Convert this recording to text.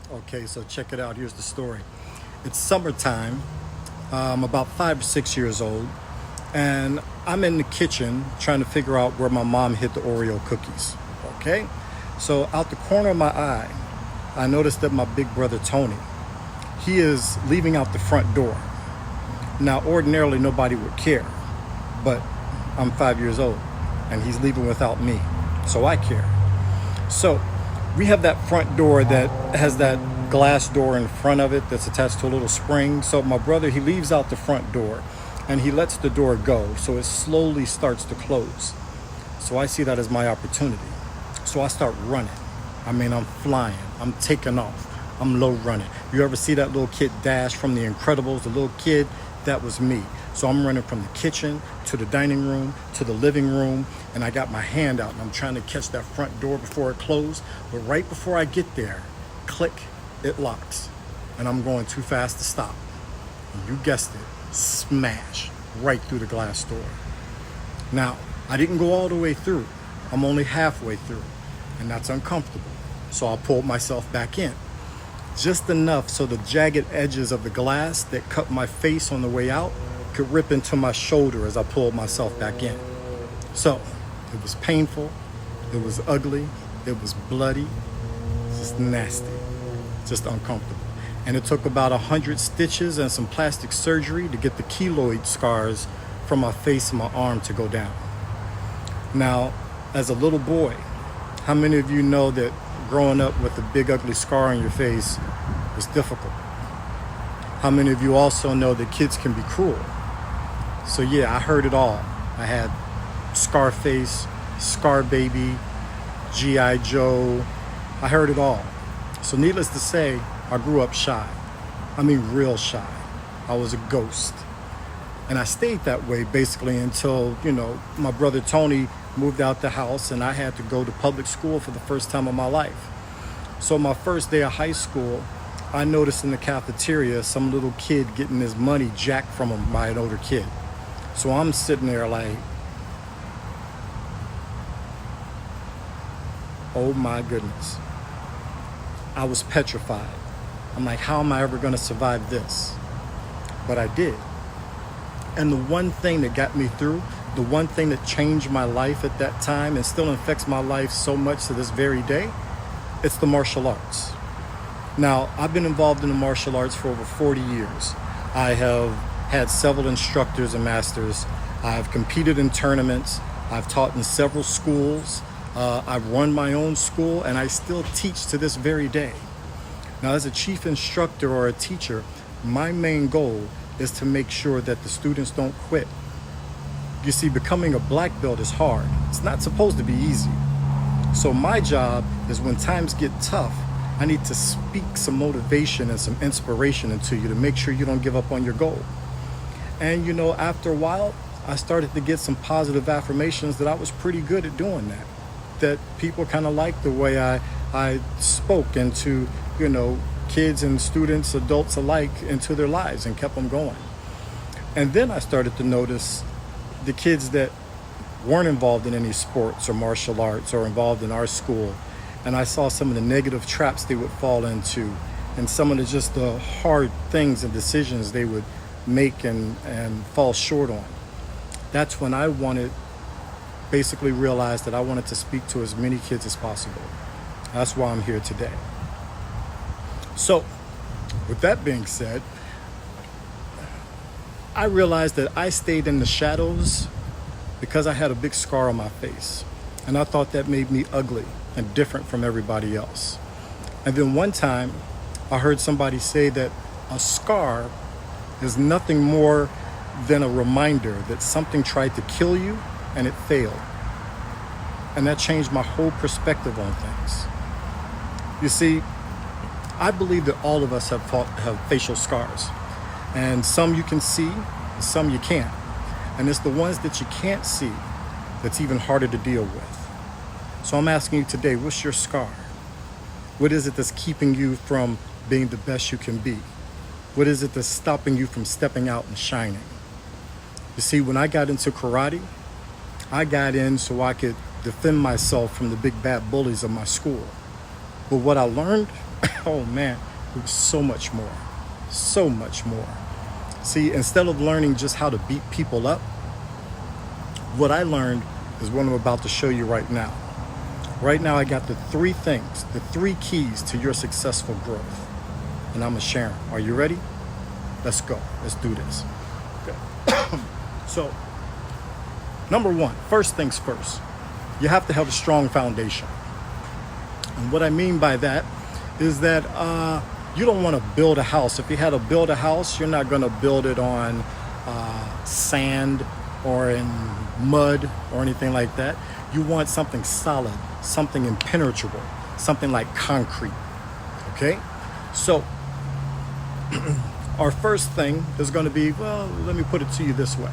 Okay, so check it out. Here's the story. It's summertime. I'm about 5 or 6 years old, and I'm in the kitchen trying to figure out where my mom hid the Oreo cookies. Okay, so out the corner of my eye, I noticed that my big brother Tony, he is leaving out the front door. Now, ordinarily, nobody would care, but I'm 5 years old, and he's leaving without me, so I care. So we have that front door that has that glass door in front of it that's attached to a little spring. So my brother, he leaves out the front door and he lets the door go. So it slowly starts to close. So I see that as my opportunity. So I start running. I mean, I'm flying. I'm taking off. I'm low running. You ever see that little kid Dash from The Incredibles? The little kid, that was me. So I'm running from the kitchen to the dining room to the living room, and I got my hand out and I'm trying to catch that front door before it closed. But right before I get there, click, it locks. And I'm going too fast to stop. And you guessed it, smash right through the glass door. Now, I didn't go all the way through. I'm only halfway through, and that's uncomfortable. So I pulled myself back in. Just enough so the jagged edges of the glass that cut my face on the way out could rip into my shoulder as I pulled myself back in. So it was painful, it was ugly, it was bloody, just nasty, just uncomfortable. And it took about 100 stitches and some plastic surgery to get the keloid scars from my face and my arm to go down. Now, as a little boy, how many of you know that growing up with a big ugly scar on your face was difficult? How many of you also know that kids can be cruel? So yeah, I heard it all. I had Scarface, Scar Baby, G.I. Joe. I heard it all. So needless to say, I grew up shy. I mean real shy. I was a ghost. And I stayed that way basically until, my brother Tony moved out the house and I had to go to public school for the first time in my life. So my first day of high school, I noticed in the cafeteria some little kid getting his money jacked from him by an older kid. So I'm sitting there like, oh my goodness. I was petrified. I'm like, how am I ever going to survive this? But I did. And the one thing that got me through, the one thing that changed my life at that time and still affects my life so much to this very day, it's the martial arts. Now, I've been involved in the martial arts for over 40 years. I have had several instructors and masters. I've competed in tournaments. I've taught in several schools. I've run my own school, and I still teach to this very day. Now, as a chief instructor or a teacher, my main goal is to make sure that the students don't quit. You see, becoming a black belt is hard. It's not supposed to be easy. So my job is when times get tough, I need to speak some motivation and some inspiration into you to make sure you don't give up on your goal. And after a while, I started to get some positive affirmations that I was pretty good at doing that. That people kind of liked the way I spoke into, kids and students, adults alike, into their lives and kept them going. And then I started to notice the kids that weren't involved in any sports or martial arts or involved in our school. And I saw some of the negative traps they would fall into and some of the hard things and decisions they would make and fall short on. That's when I basically realized that I wanted to speak to as many kids as possible. That's why I'm here today. So, with that being said, I realized that I stayed in the shadows because I had a big scar on my face. And I thought that made me ugly and different from everybody else. And then one time, I heard somebody say that a scar is nothing more than a reminder that something tried to kill you and it failed. And that changed my whole perspective on things. You see, I believe that all of us have facial scars. And some you can see, some you can't. And it's the ones that you can't see that's even harder to deal with. So I'm asking you today, what's your scar? What is it that's keeping you from being the best you can be? What is it that's stopping you from stepping out and shining? You see, when I got into karate, I got in so I could defend myself from the big bad bullies of my school. But what I learned Oh man, it was so much more. So much more. See, instead of learning just how to beat people up, what I learned is what I'm about to show you right now. Right now, I got the three things, the three keys to your successful growth. And I'm going to share them. Are you ready? Let's go. Let's do this. Okay. So, number one, first things first, you have to have a strong foundation. And what I mean by that is that you don't want to build a house. If you had to build a house, you're not going to build it on sand or in mud or anything like that. You want something solid, something impenetrable, something like concrete. Okay? So, our first thing is going to be, well, let me put it to you this way.